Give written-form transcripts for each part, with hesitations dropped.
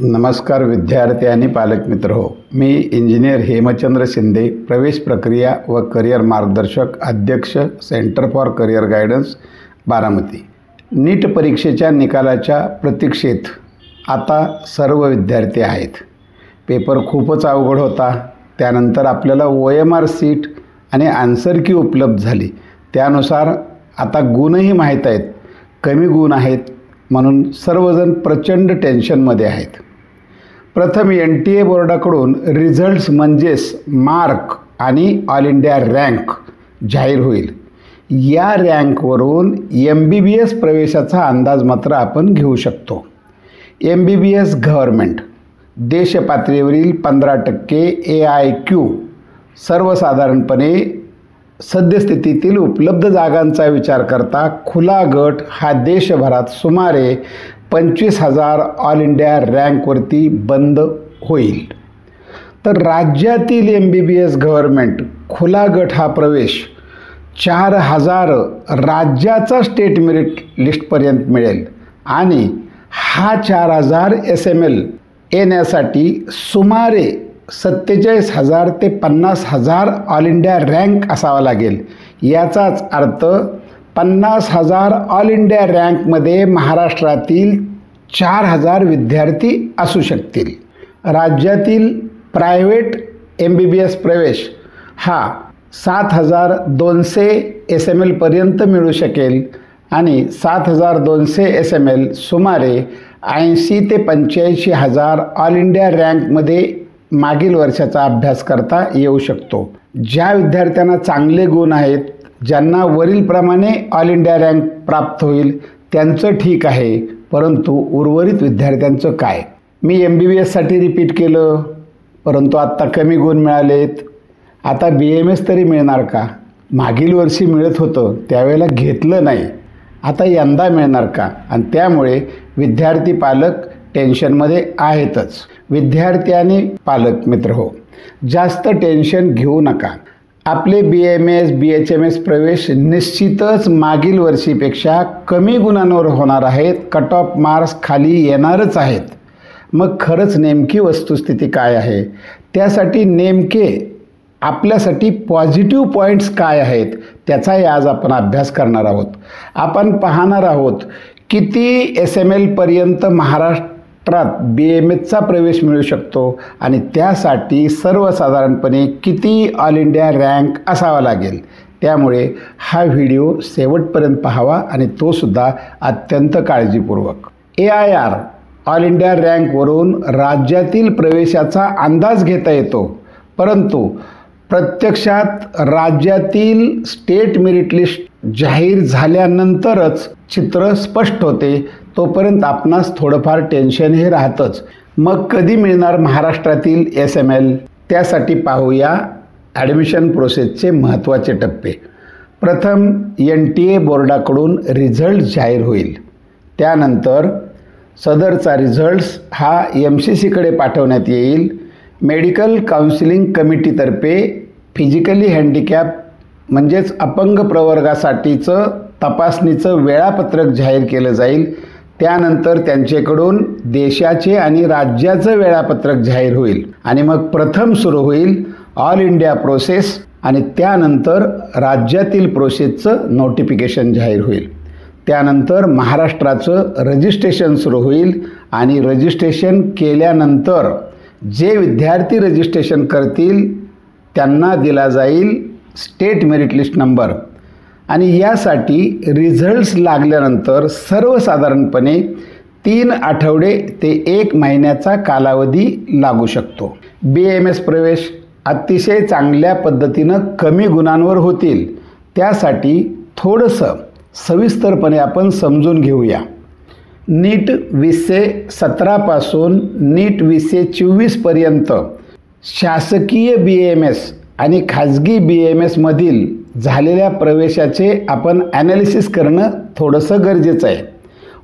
नमस्कार विद्यार्थी आणि पालक मित्र हो, मी इंजिनियर हेमचंद्र शिंदे, प्रवेश प्रक्रिया व करिअर मार्गदर्शक, अध्यक्ष centre for career guidance Baramati. NEET परीक्षेच्या निकालाच्या प्रतीक्षेत आता सर्व विद्यार्थी आहेत. पेपर खूपच अवघड होता. त्यानंतर आपल्याला OMR सीट आणि आन्सर की उपलब्ध झाली. त्यानुसार आता गुणही माहीत आहेत. कमी गुण आहेत म्हणून सर्वजण प्रचंड टेन्शनमध्ये आहेत. प्रथम NTA बोर्डाकडून रिझल्ट्स म्हणजेच मार्क आणि ऑल इंडिया रँक जाहीर होईल. या रँकवरून MBBS प्रवेशाचा अंदाज मात्र आपण घेऊ शकतो. MBBS गव्हर्नमेंट देशपातळीवरील 15% AIQ सर्वसाधारणपणे सद्यस्थितीतील उपलब्ध जागांचा विचार करता खुला गट हा देशभरात सुमारे 25,000 ऑल इंडिया रँकवरती बंद होईल. तर राज्यातील MBBS गव्हर्नमेंट खुला गट हा प्रवेश 4,000 राज्याचा स्टेट मेरिट लिस्टपर्यंत मिळेल आणि हा 4,000 SML येण्यासाठी सुमारे 47,000 ते 50,000 ऑल इंडिया रँक असावा लागेल. याचाच अर्थ 50,000 ऑल इंडिया रँकमध्ये महाराष्ट्रातील 4,000 विद्यार्थी असू शकतील. राज्यातील प्रायव्हेट MBBS प्रवेश हा 7,200 SML पर्यंत मिळू शकेल आणि 7,200 SML सुमारे 80 ते 85,000 ऑल इंडिया रँकमध्ये मागील वर्षाचा अभ्यास करता येऊ शकतो. ज्या विद्यार्थ्यांना चांगले गुण आहेत, ज्यांना वरीलप्रमाणे ऑल इंडिया रँक प्राप्त होईल त्यांचं ठीक आहे, परंतु उर्वरित विद्यार्थ्यांचं काय? मी MBBSसाठी रिपीट केलं, परंतु आत्ता कमी गुण मिळालेत. आता BMS तरी मिळणार का? मागील वर्षी मिळत होतं त्यावेळेला घेतलं नाही, आता यंदा मिळणार का? आणि त्यामुळे विद्यार्थी पालक टेन्शनमध्ये आहेतच. विद्यार्थी आणि पालक मित्र हो, जास्त टेन्शन घेऊ नका. आपले BMS BHMS प्रवेश निश्चितच मागील वर्षीपेक्षा कमी गुणांवर होणार आहेत. कट ऑफ मार्क्स खाली येणारच आहेत. मग खरंच नेमकी वस्तुस्थिती काय आहे? त्यासाठी नेमके आपल्यासाठी पॉझिटिव्ह पॉईंट्स काय आहेत त्याचाही आज आपण अभ्यास करणार आहोत. आपण पाहणार आहोत किती SML पर्यंत महाराष्ट्रात BMSचा प्रवेश मिळू शकतो आणि त्यासाठी सर्वसाधारणपणे किती ऑल इंडिया रँक असावा लागेल. त्यामुळे हा व्हिडिओ शेवटपर्यंत पाहावा आणि तो सुद्धा अत्यंत काळजीपूर्वक. AIR ऑल इंडिया रँकवरून राज्यातील प्रवेशाचा अंदाज घेता येतो, परंतु प्रत्यक्षात राज्यातील स्टेट मेरिट लिस्ट जाहीर झाल्यानंतरच चित्र स्पष्ट होते. तोपर्यंत आपणास थोडंफार टेन्शन हे राहतंच. मग कधी मिळणार महाराष्ट्रातील SML? त्यासाठी पाहूया ॲडमिशन प्रोसेसचे महत्त्वाचे टप्पे. प्रथम NTA बोर्डाकडून रिझल्ट जाहीर होईल. त्यानंतर सदरचा रिझल्ट्स हा MCCकडे पाठवण्यात येईल. मेडिकल काउन्सिलिंग कमिटीतर्फे फिजिकली हँडिकॅप म्हणजेच अपंग प्रवर्गासाठीचं तपासणीचं वेळापत्रक जाहीर केलं जाईल. त्यानंतर त्यांच्याकडून देशाचे आणि राज्याचं वेळापत्रक जाहीर होईल आणि मग प्रथम सुरू होईल ऑल इंडिया प्रोसेस आणि त्यानंतर राज्यातील प्रोसेसचं नोटिफिकेशन जाहीर होईल. त्यानंतर महाराष्ट्राचं रजिस्ट्रेशन सुरू होईल आणि रजिस्ट्रेशन केल्यानंतर जे विद्यार्थी रजिस्ट्रेशन करतील त्यांना दिला जाईल स्टेट मेरिट लिस्ट नंबर आणि यासाठी रिझल्ट्स लागल्यानंतर सर्वसाधारणपणे 3 आठवडे ते 1 महिन्याचा कालावधी लागू शकतो. BMS प्रवेश अतिशय चांगल्या पद्धतीनं कमी गुणांवर होतील. त्यासाठी थोडंसं सविस्तरपणे आपण समजून घेऊया. नीट 2017 पासून नीट 2024 पर्यंत शासकीय BMS आणि खाजगी BMS मधील झालेल्या प्रवेशाचे आपण ॲनालिसिस करणं थोडंसं गरजेचं आहे.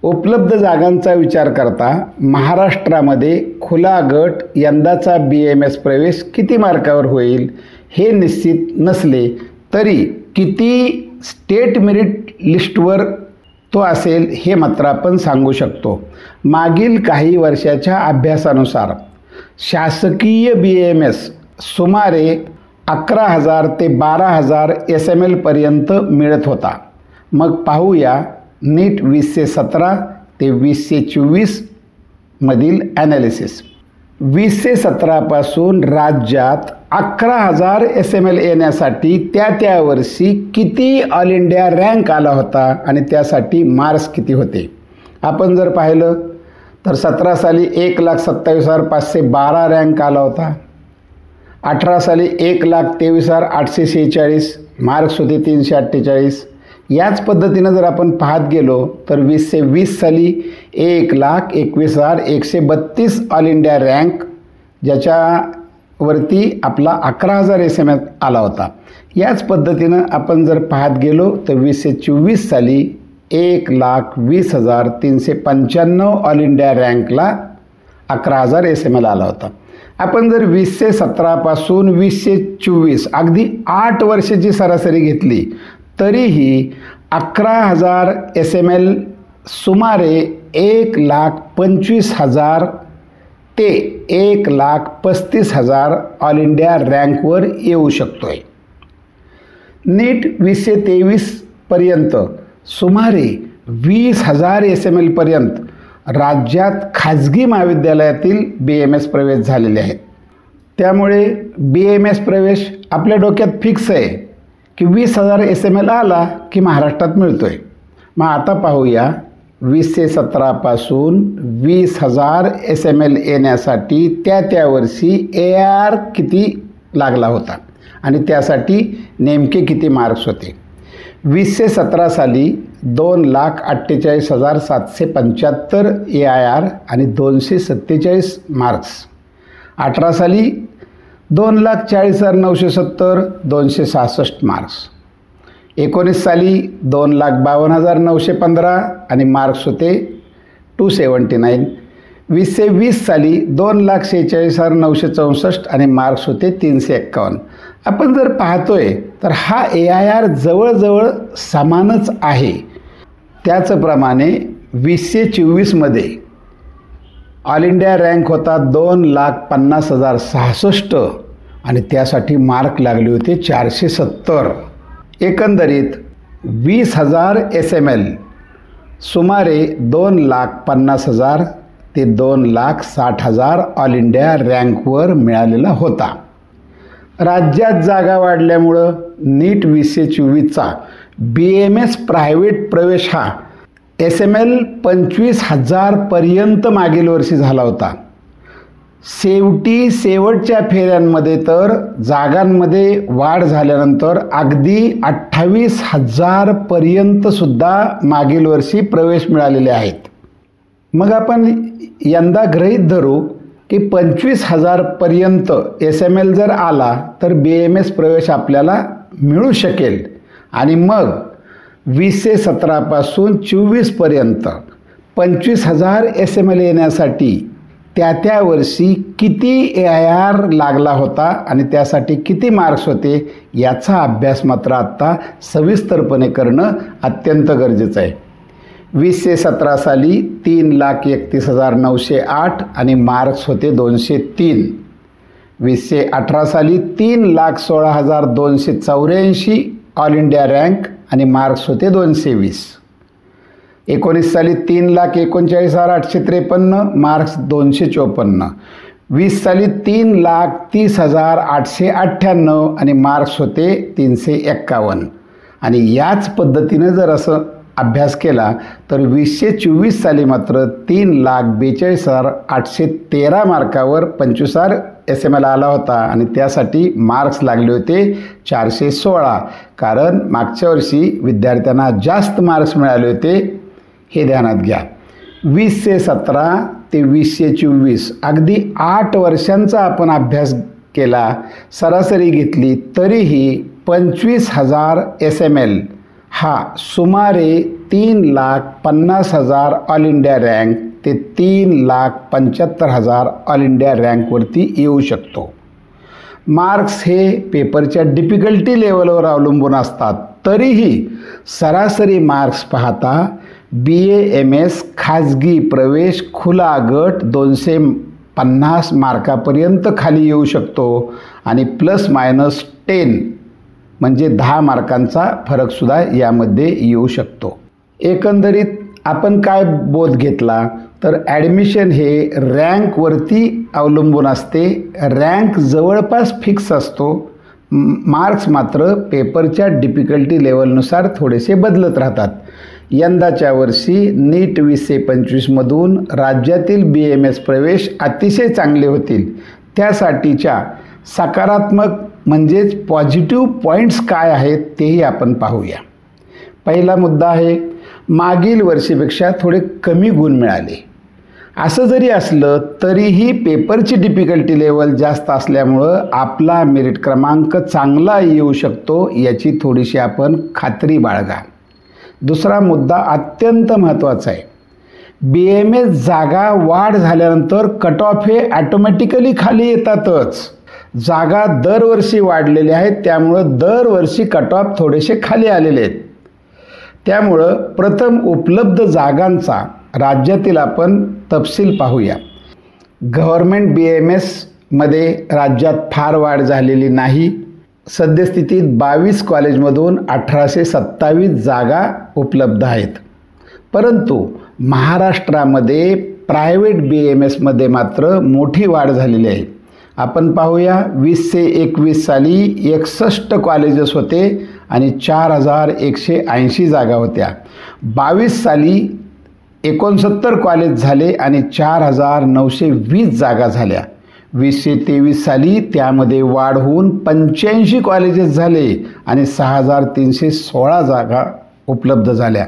उपलब्ध जागांचा विचार करता महाराष्ट्रामध्ये खुला गट यंदाचा BMS प्रवेश किती मार्कावर होईल हे निश्चित नसले तरी किती स्टेट मेरिट लिस्टवर तो असेल हे मात्र आपण सांगू शकतो. मागील काही वर्षाच्या अभ्यासानुसार शासकीय BAMS सुमारे 11,000 ते 12,000 SML पर्यंत मिळत होता. मग पाहूया नीट 2017 ते 2024 मधील ॲनालिसिस. 2017 पासून राज्यात 11,000 SML येण्यासाठी त्या वर्षी किती ऑल इंडिया रँक आला होता आणि त्यासाठी मार्क्स किती होते. आपण जर पाहिलं तर 17 साली 1,27,512 रँक आला होता. 18 साली 1,23,846 मार्क्स होते 348. याच पद्धतीनं जर आपण पाहत गेलो तर 2020 साली 1,21,132 ऑल इंडिया रँक, ज्याच्यावरती आपला 11,000 SML आला होता. याच पद्धतीनं आपण जर पाहत गेलो तर 2024 साली 1,20,395 ऑल इंडिया रँकला 11,000 SML आला होता. आपण जर 2017 पासून 2024 अगदी 8 वर्षाची सरासरी घेतली तरीही 11,000 SML सुमारे 1,25,000 ते 1,35,000 ऑल इंडिया रँकवर येऊ शकतोय. नीट 2023 पर्यंत सुमारे 20,000 SML पर्यंत राज्यात खाजगी महाविद्यालयातील BAMS प्रवेश झालेले आहेत. त्यामुळे BAMS प्रवेश आपल्या डोक्यात फिक्स आहे की 20,000 SML आला की महाराष्ट्रात मिळतोय. मग आता पाहूया 2017 पासून 20,000 SML येण्यासाठी त्या वर्षी AR किती लागला होता आणि त्यासाठी नेमके किती मार्क्स होते. 2017 साली 2,48,775 AIR आणि 247 मार्क्स. 18 साली 2,40,970 266 मार्क्स. 19 साली 2,52,915 आणि मार्क्स होते 279. 2020 साली 2,46,964 आणि मार्क्स होते 351. आपण जर पाहतोय तर हा AIR जवळजवळ समानच आहे. त्याचप्रमाणे 2024 मध्ये ऑल इंडिया रँक होता 2,50,066 आणि त्यासाठी मार्क लागले होते 470. एकंदरीत 20,000 SML सुमारे 2,50,000 ते 2,60,000 ऑल इंडिया रँकवर मिळालेला होता. राज्यात जागा वाढल्यामुळं नीट 2024चा BAMS प्रायव्हेट प्रवेश हा SML 25,000 पर्यंत मागील वर्षी झाला होता. शेवटच्या फेऱ्यांमध्ये तर जागांमध्ये वाढ झाल्यानंतर अगदी 28,000 पर्यंत सुद्धा मागील वर्षी प्रवेश मिळालेले आहेत. मग आपण यंदा गृहीत धरू की 25,000 पर्यंत SML जर आला तर BAMS प्रवेश आपल्याला मिळू शकेल. आणि मग 2017 पासून 24 पर्यंत 25,000 SML येण्यासाठी त्या वर्षी किती AIR लागला होता आणि त्यासाठी किती मार्क्स होते याचा अभ्यास मात्र आत्ता सविस्तरपणे करणं अत्यंत गरजेचं आहे. 2017 साली 3,31,908 आणि मार्क्स होते 203. 2018 साली 3,16,284 ऑल इंडिया रँक आणि मार्क्स होते 220. 19 साली 3,39,853 मार्क्स 254. 20 साली 3,30,898 आणि मार्क्स होते 351. आणि याच पद्धतीनं जर असं अभ्यास केला तर 2024 साली मात्र 3,42,813 मार्कावर 25,000 SML आला होता आणि त्यासाठी मार्क्स लागले होते 416. कारण मागच्या वर्षी विद्यार्थ्यांना जास्त मार्क्स मिळाले होते हे ध्यानात घ्या. 2017 ते 2024 अगदी 8 वर्षांचा आपण अभ्यास केला, सरासरी घेतली तरीही 25,000 SML हा सुमारे 3,50,000 ऑल इंडिया रँक ते 3,75,000 ऑल इंडिया रँकवरती येऊ शकतो. मार्क्स हे पेपरच्या डिफिकल्टी लेवलवर अवलंबून असतात. तरीही सरासरी मार्क्स पाहता BAMS खाजगी प्रवेश खुला गट 250 मार्कापर्यंत खाली येऊ शकतो आणि ±10 म्हणजे 10 मार्कांचा फरकसुद्धा यामध्ये येऊ शकतो. एकंदरीत आपण काय बोध घेतला तर ॲडमिशन हे रँकवरती अवलंबून असते. रँक जवळपास फिक्स असतो, मार्क्स मात्र पेपरच्या डिफिकल्टी लेवलनुसार थोडेसे बदलत राहतात. यंदाच्या वर्षी नीट 2025मधून राज्यातील BAMS प्रवेश अतिशय चांगले होतील. त्यासाठीच्या सकारात्मक म्हणजेच पॉझिटिव्ह पॉईंट्स काय आहेत तेही आपण पाहूया. पहिला मुद्दा आहे, मागील वर्षीपेक्षा थोडे कमी गुण मिळाले. असं जरी असलं तरीही पेपरची डिफिकल्टी लेवल जास्त असल्यामुळं आपला मेरिट क्रमांक चांगला येऊ शकतो याची थोडीशी आपण खात्री बाळगा. दुसरा मुद्दा अत्यंत महत्त्वाचा आहे. BAMS जागा वाढ झाल्यानंतर कट ऑफ हे ॲटोमॅटिकली खाली येतातच. जागा दरवर्षी वाढलेल्या आहेत, त्यामुळं दरवर्षी कट ऑफ थोडेसे खाली आलेले आहेत. त्यामुळं प्रथम उपलब्ध जागांचा राज्यातील आपण तपशील पाहूया. गव्हर्मेंट BAMSमध्ये राज्यात फार वाढ झालेली नाही. सद्यस्थितीत 22 कॉलेजमधून 1827 जागा उपलब्ध आहेत. परंतु महाराष्ट्रामध्ये प्रायव्हेट BAMSमध्ये मात्र मोठी वाढ झालेली आहे. आपण पाहूया, 2021 साली 61 कॉलेजेस होते आणि 4180 जागा होत्या. 22 साली 69 कॉलेज झाले आणि 4920 जागा झाल्या. 2023 साली त्यामध्ये वाढ होऊन 85 कॉलेजेस झाले आणि 6316 जागा उपलब्ध झाल्या.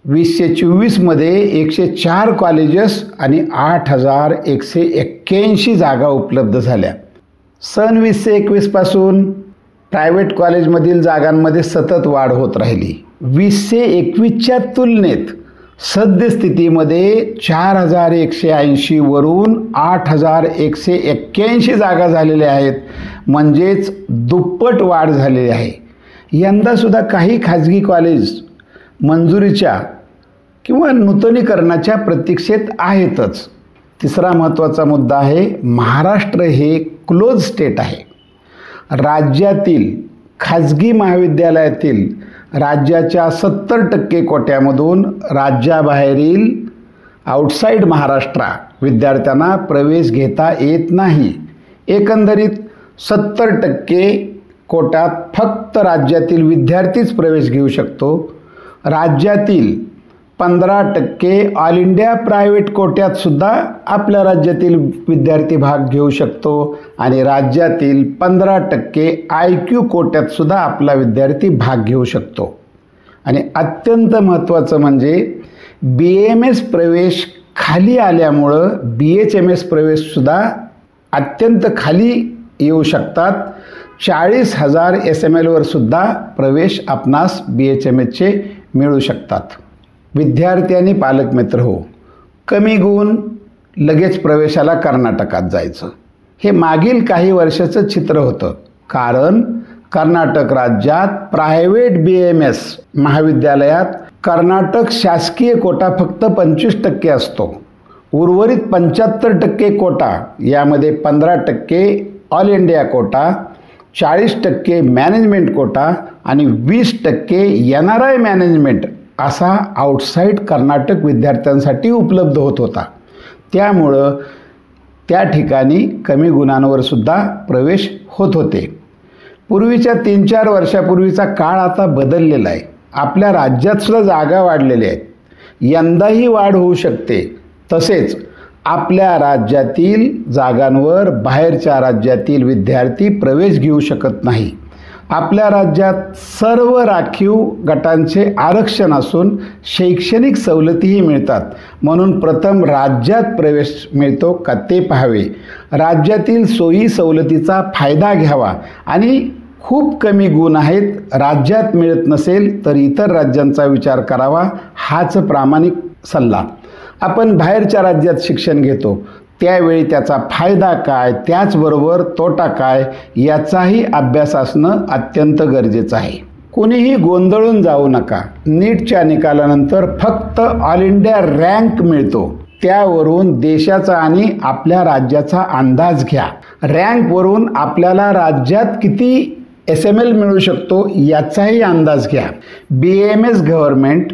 2024मध्ये 104 कॉलेजेस आणि 8181 जागा उपलब्ध झाल्या. सन 2021 पासून प्रायव्हेट कॉलेजमधील जागांमध्ये सतत वाढ होत राहिली. 2021च्या तुलनेत सद्यस्थितीमध्ये 4180 वरून 8181 जागा झालेल्या आहेत, म्हणजेच दुप्पट वाढ झालेली आहे. यंदासुद्धा काही खाजगी कॉलेज मंजुरीच्या किंवा नूतनीकरणाच्या प्रतीक्षेत आहेतच. तिसरा महत्त्वाचा मुद्दा आहे, महाराष्ट्र हे क्लोज स्टेट आहे. राज्यातील खाजगी महाविद्यालयातील राज्याच्या 70% कोट्यामधून राज्याबाहेरील आउटसाईड महाराष्ट्र विद्यार्थ्यांना प्रवेश घेता येत नाही. एकंदरीत 70% कोट्यात फक्त राज्यातील विद्यार्थीच प्रवेश घेऊ शकतो. राज्यातील 15% ऑल इंडिया प्रायव्हेट कोट्यात सुद्धा आपल्या राज्यातील विद्यार्थी भाग घेऊ शकतो आणि राज्यातील 15% IQ कोट्यात सुद्धा आपला विद्यार्थी भाग घेऊ शकतो. आणि अत्यंत महत्त्वाचं म्हणजे BAMS प्रवेश खाली आल्यामुळं BHMS प्रवेशसुद्धा अत्यंत खाली येऊ शकतात. 40,000 SMLवर सुद्धा प्रवेश आपणास BHMSचे मिळू शकतात. विद्यार्थी आणि पालकमित्र हो, कमी गुण लगेच प्रवेशाला कर्नाटकात जायचं हे मागील काही वर्षाचं चित्र होतं. कारण कर्नाटक राज्यात प्रायव्हेट BAMS महाविद्यालयात कर्नाटक शासकीय कोटा फक्त 25% असतो. उर्वरित 75% कोटा, यामध्ये 15% all India quota, 40% management quota आणि 20% NRI मॅनेजमेंट असा आउटसाईड कर्नाटक विद्यार्थ्यांसाठी उपलब्ध होत होता. त्यामुळं त्या ठिकाणी कमी गुणांवर सुद्धा प्रवेश होत होते. पूर्वीच्या 3-4 वर्षापूर्वीचा काळ आता बदललेला आहे. आपल्या राज्यात सुद्धा जागा वाढलेल्या आहेत. यंदाही वाढ होऊ शकते. तसेच आपल्या राज्यातील जागांवर बाहेरच्या राज्यातील विद्यार्थी प्रवेश घेऊ शकत नाही. आपल्या राज्यात सर्व राखीव गटांचे आरक्षण असून शैक्षणिक सवलतीही मिळतात. म्हणून प्रथम राज्यात प्रवेश मिळतो का ते पाहावे. राज्यातील सोयी सवलतीचा फायदा घ्यावा आणि खूप कमी गुण आहेत, राज्यात मिळत नसेल तर इतर राज्यांचा विचार करावा, हाच प्रामाणिक सल्ला. आपण बाहेरच्या राज्यात शिक्षण घेतो त्यावेळी त्याचा फायदा काय, त्याचबरोबर तोटा काय याचाही अभ्यास असणं अत्यंत गरजेचं आहे. कोणीही गोंधळून जाऊ नका. नीटच्या निकालानंतर फक्त ऑल इंडिया रँक मिळतो, त्यावरून देशाचा आणि आपल्या राज्याचा अंदाज घ्या. रँकवरून आपल्याला राज्यात किती SML मिळू शकतो याचाही अंदाज घ्या. BAMS गव्हर्नमेंट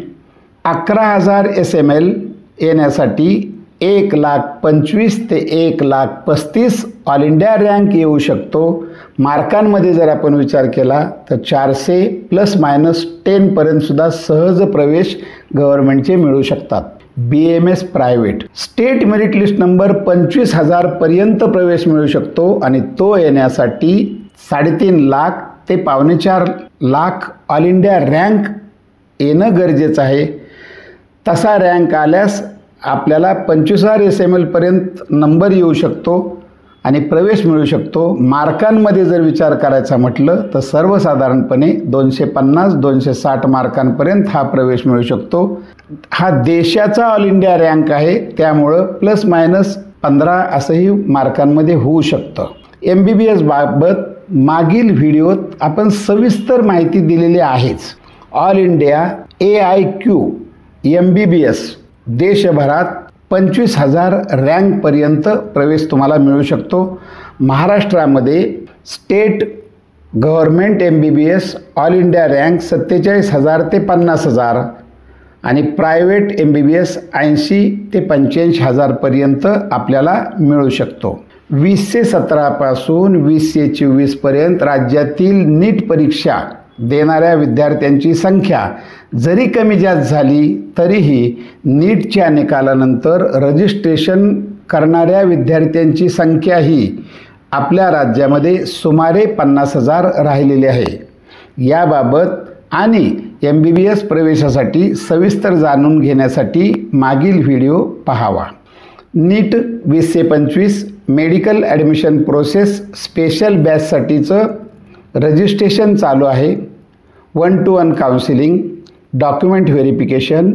11,000 SML येण्यासाठी 1,25,000 ते 1,35,000 ऑल इंडिया रँक येऊ शकतो. मार्कांमध्ये जर आपण विचार केला तर 400 ±10 पर्यंत सुद्धा सहज प्रवेश गव्हर्नमेंटचे मिळू शकतात. BAMS private state merit list number 25,000 पर्यंत प्रवेश मिळू शकतो आणि तो येण्यासाठी 3.5 लाख ते 4.25 लाख ऑल इंडिया रँक येणं गरजेचं आहे. तसा रँक आल्यास आपल्याला 25,000 SML पर्यंत नंबर येऊ शकतो आणि प्रवेश मिळू शकतो. मार्कांमध्ये जर विचार करायचा म्हटलं तर सर्वसाधारणपणे 250-260 मार्कांपर्यंत हा प्रवेश मिळू शकतो. हा देशाचा ऑल इंडिया रँक आहे, त्यामुळं ±15 असंही मार्कांमध्ये होऊ शकतं. MBBS बाबत मागील व्हिडिओत आपण सविस्तर माहिती दिलेली आहेच. ऑल इंडिया AIQ MBBS देशभरात 25,000 रँकपर्यंत प्रवेश तुम्हाला मिळू शकतो. महाराष्ट्रामध्ये state government MBBS all India rank 47,000 ते 50,000 आणि प्रायव्हेट MBBS 80,000 ते 85,000 पर्यंत आपल्याला मिळू शकतो. 2017 पासून 2024 पर्यंत राज्यातील नीट परीक्षा देणाऱ्या विद्यार्थ्यांची संख्या जरी कमी जास्त झाली तरीही नीटच्या निकालानंतर रजिस्ट्रेशन करणाऱ्या विद्यार्थ्यांची संख्याही आपल्या राज्यामध्ये सुमारे 50,000 राहिलेली आहे. याबाबत आणि MBBS प्रवेशासाठी सविस्तर जाणून घेण्यासाठी मागील व्हिडिओ पाहावा. NEET 2025 medical admission process special बॅचसाठीचं रजिस्ट्रेशन चालू आहे. 1-to-1 counselling, document verification,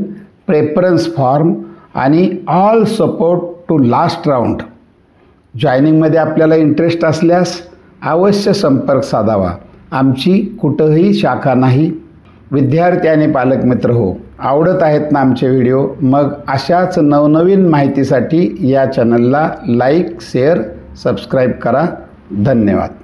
preference form आणि all support to last round. जॉईनिंगमध्ये आपल्याला इंटरेस्ट असल्यास अवश्य संपर्क साधावा. आमची कुठंही शाखा नाही. विद्यार्थी आणि पालकमित्र हो, आवडत आहेत ना आमचे व्हिडिओ? मग अशाच नवनवीन माहितीसाठी या चॅनलला लाईक, शेअर, सबस्क्राईब करा. धन्यवाद.